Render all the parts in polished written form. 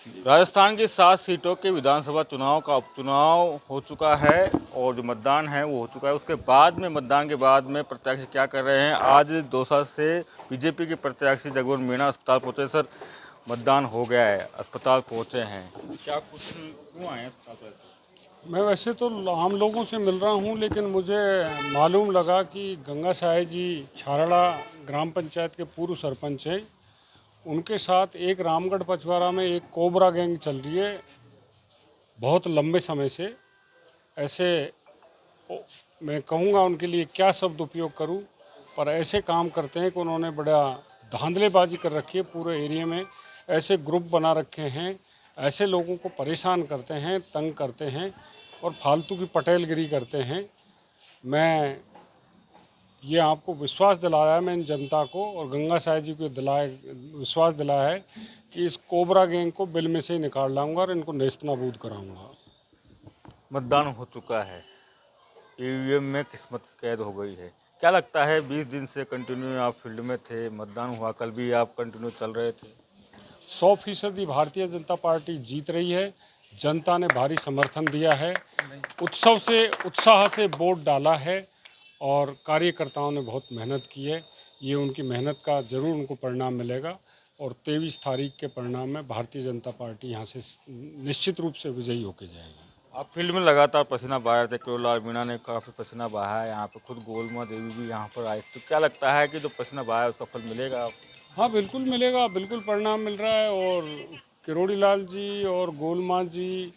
राजस्थान की 7 सीटों के विधानसभा चुनाव का उपचुनाव हो चुका है और जो मतदान है वो हो चुका है। उसके बाद में मतदान के बाद में प्रत्याशी क्या कर रहे हैं। आज दौसा से बीजेपी के प्रत्याशी जगमोहन मीणा अस्पताल पहुंचे। सर, मतदान हो गया है, अस्पताल पहुंचे हैं, क्या कुछ क्यों आए हैं अस्पताल पर? मैं वैसे तो आम लोगों से मिल रहा हूं, लेकिन मुझे मालूम लगा कि गंगा साय जी छाराड़ा ग्राम पंचायत के पूर्व सरपंच हैं। उनके साथ एक रामगढ़ पचवाड़ा में एक कोबरा गैंग चल रही है बहुत लंबे समय से। ऐसे मैं कहूँगा उनके लिए क्या शब्द उपयोग करूँ, पर ऐसे काम करते हैं कि उन्होंने बड़ा धांधलेबाजी कर रखी है पूरे एरिया में। ऐसे ग्रुप बना रखे हैं, ऐसे लोगों को परेशान करते हैं, तंग करते हैं और फालतू की पटेलगिरी करते हैं। मैं ये आपको विश्वास दिलाया है, मैंने जनता को और गंगा साय जी को विश्वास दिलाया है कि इस कोबरा गैंग को बिल में से ही निकाल लाऊंगा और इनको नेस्तनाबूद कराऊंगा। मतदान हो चुका है, ईवीएम में किस्मत कैद हो गई है। क्या लगता है, 20 दिन से कंटिन्यू आप फील्ड में थे, मतदान हुआ, कल भी आप कंटिन्यू चल रहे थे। 100% भारतीय जनता पार्टी जीत रही है। जनता ने भारी समर्थन दिया है, उत्साह से वोट डाला है और कार्यकर्ताओं ने बहुत मेहनत की है। ये उनकी मेहनत का ज़रूर उनको परिणाम मिलेगा और 23 तारीख के परिणाम में भारतीय जनता पार्टी यहाँ से निश्चित रूप से विजयी होकर जाएगी। आप फील्ड में लगातार पसीना बहा रहे थे, किरोड़लाल मीणा ने काफ़ी पसीना बहाया है, यहाँ पे खुद गोलमा देवी भी यहाँ पर आई, तो क्या लगता है कि जो पसीना बहाया उसका फल मिलेगा? हाँ, बिल्कुल मिलेगा, बिल्कुल परिणाम मिल रहा है। और किरोड़ीलाल जी और गोलमा जी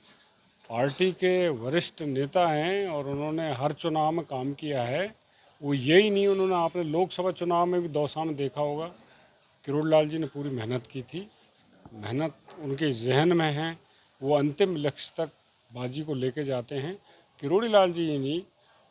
पार्टी के वरिष्ठ नेता हैं और उन्होंने हर चुनाव में काम किया है। वो यही नहीं, उन्होंने आपने लोकसभा चुनाव में भी दौसा में देखा होगा, किरोड़ीलाल जी ने पूरी मेहनत की थी। मेहनत उनके जहन में है, वो अंतिम लक्ष्य तक बाजी को लेके जाते हैं। किरोड़ीलाल जी ही नहीं,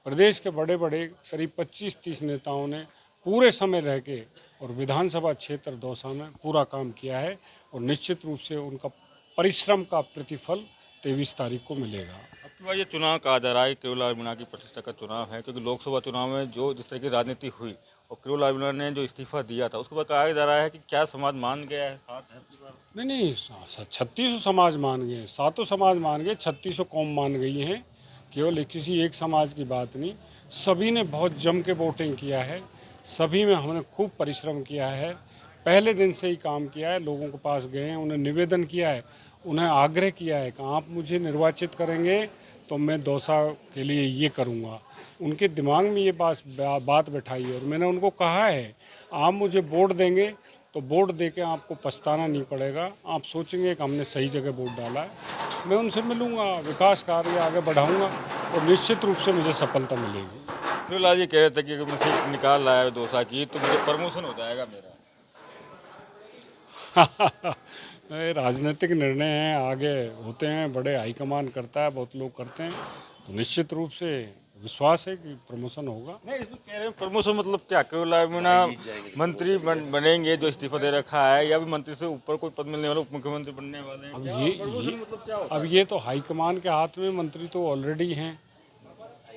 प्रदेश के बड़े बड़े करीब 25-30 नेताओं ने पूरे समय रह के और विधानसभा क्षेत्र दौसा में पूरा काम किया है और निश्चित रूप से उनका परिश्रम का प्रतिफल 23 तारीख को मिलेगा। अब की बार ये चुनाव कहा जा रहा है किरोड़लाल मीणा की प्रतिष्ठा का चुनाव है, क्योंकि लोकसभा चुनाव में जो जिस तरह की राजनीति हुई और किरोड़लाल मीणा ने जो इस्तीफा दिया था, उसके बाद कहा जा रहा है कि क्या समाज मान गया है, साथ है आपकी बात? नहीं, 3600 समाज मान गए, 7 समाज मान गए, 3600 कौम मान गई हैं। केवल किसी एक समाज की बात नहीं, सभी ने बहुत जम के वोटिंग किया है। सभी में हमने खूब परिश्रम किया है, पहले दिन से ही काम किया है। लोगों के पास गए हैं, उन्हें निवेदन किया है, उन्हें आग्रह किया है कि आप मुझे निर्वाचित करेंगे तो मैं दौसा के लिए ये करूँगा। उनके दिमाग में ये बात बैठाई है और मैंने उनको कहा है, आप मुझे वोट देंगे तो वोट दे के आपको पछताना नहीं पड़ेगा। आप सोचेंगे कि हमने सही जगह वोट डाला है। मैं उनसे मिलूँगा, विकास कार्य आगे बढ़ाऊँगा और निश्चित रूप से मुझे सफलता मिलेगी। किरोड़लाल जी कह रहे थे कि अगर मैं सीट निकाल रहा है दौसा की तो मुझे प्रमोशन हो जाएगा मेरा। राजनीतिक निर्णय हैं, आगे होते हैं, बड़े हाईकमान करता है, बहुत लोग करते हैं, तो निश्चित रूप से विश्वास है कि प्रमोशन होगा। नहीं, इसमें कह रहे हैं प्रमोशन मतलब क्या, किरोड़लाल मीणा मंत्री बनेंगे जो इस्तीफा दे रखा है, या भी मंत्री से ऊपर कोई पद मिलने वाला, उप मुख्यमंत्री बनने वाले हैं? अब क्या होता अब ये तो हाईकमान के हाथ में, मंत्री तो ऑलरेडी हैं,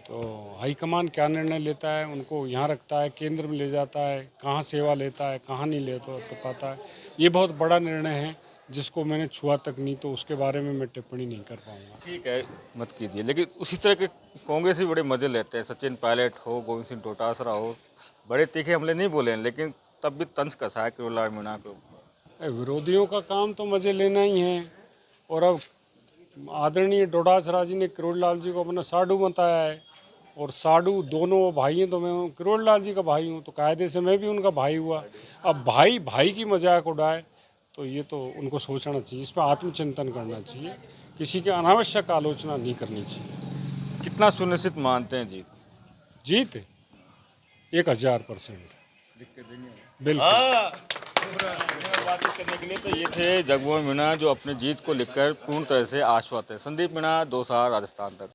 तो हाईकमान क्या निर्णय लेता है उनको यहाँ रखता है, केंद्र में ले जाता है, कहाँ सेवा लेता है, कहाँ नहीं लेता तो पाता है। ये बहुत बड़ा निर्णय है जिसको मैंने छुआ तक नहीं, तो उसके बारे में मैं टिप्पणी नहीं कर पाऊंगा। ठीक है, मत कीजिए। लेकिन उसी तरह के कांग्रेस भी बड़े मजे लेते हैं, सचिन पायलट हो, गोविंद सिंह डोटासरा हो, बड़े तीखे हमले नहीं बोले हैं, लेकिन तब भी तंज कसा है किरोड़लाल मीणा के ऊपर। विरोधियों का काम तो मजे लेना ही है। और अब आदरणीय डोटासरा जी ने किरोड़ीलाल जी को अपना साडू बताया है और साडू दोनों भाई हैं, तो मैं किरोड़ीलाल जी का भाई हूँ, तो कायदे से मैं भी उनका भाई हुआ। अब भाई भाई की मजाक उड़ाए तो ये तो उनको सोचना चाहिए, इस पर आत्मचिंतन करना चाहिए, किसी की अनावश्यक आलोचना नहीं करनी चाहिए। कितना सुनिश्चित मानते हैं जीत? जीत 1000%। बिल्कुल। बातचीत करने के लिए तो ये थे जगमोहन मीणा, जो अपने जीत को लेकर पूर्ण तरह से आश्वस्त है। संदीप मीणा, दौसा, राजस्थान तक।